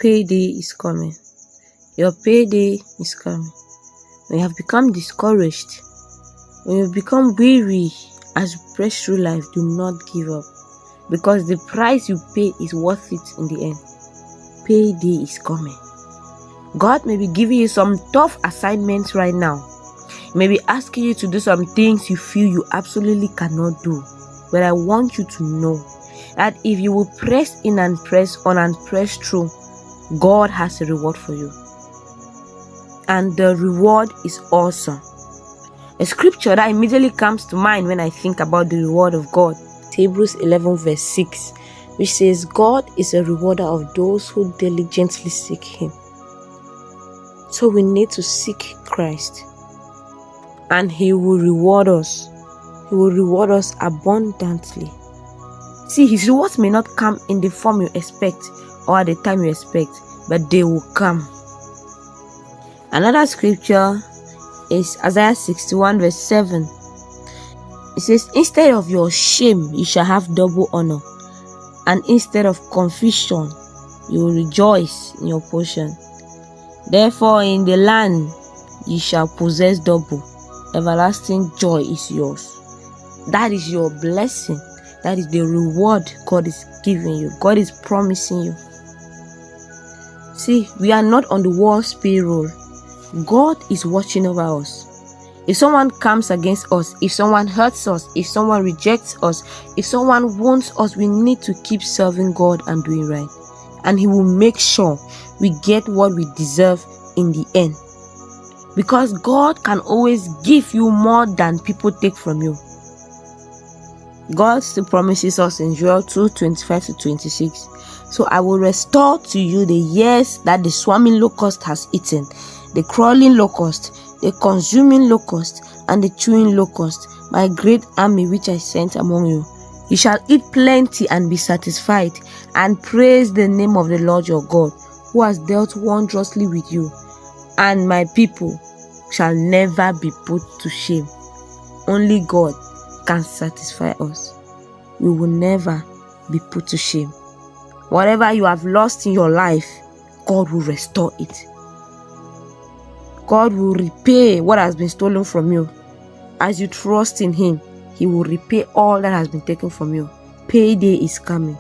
Payday is coming. Your payday is coming. When you have become discouraged, when you become weary as you press through life, do not give up, because the price you pay is worth it in the end. Payday is coming. God may be giving you some tough assignments right now. He may be asking you to do some things you feel you absolutely cannot do. But I want you to know that if you will press in and press on and press through, God has a reward for you. And the reward is awesome. A scripture that immediately comes to mind when I think about the reward of God is Hebrews 11 verse 6, which says, God is a rewarder of those who diligently seek Him. So we need to seek Christ, and He will reward us. He will reward us abundantly. See, His rewards may not come in the form you expect or at the time you expect, but they will come. Another scripture is Isaiah 61 verse 7. It says, instead of your shame, you shall have double honor, and instead of confusion, you will rejoice in your portion. Therefore, in the land you shall possess double. Everlasting joy is yours. That is your blessing. That is the reward God is giving you. God is promising you. See, we are not on the world's payroll. God is watching over us. If someone comes against us, if someone hurts us, if someone rejects us, if someone wounds us, we need to keep serving God and doing right. And He will make sure we get what we deserve in the end. Because God can always give you more than people take from you. God still promises us in Joel 2:25-26. So I will restore to you the years that the swarming locust has eaten, the crawling locust, the consuming locust, and the chewing locust, my great army which I sent among you. You shall eat plenty and be satisfied, and praise the name of the Lord your God, who has dealt wondrously with you. And my people shall never be put to shame. Only God can satisfy us. We will never be put to shame. Whatever you have lost in your life, God will restore it. God will repay what has been stolen from you. As you trust in Him, He will repay all that has been taken from you. Payday is coming.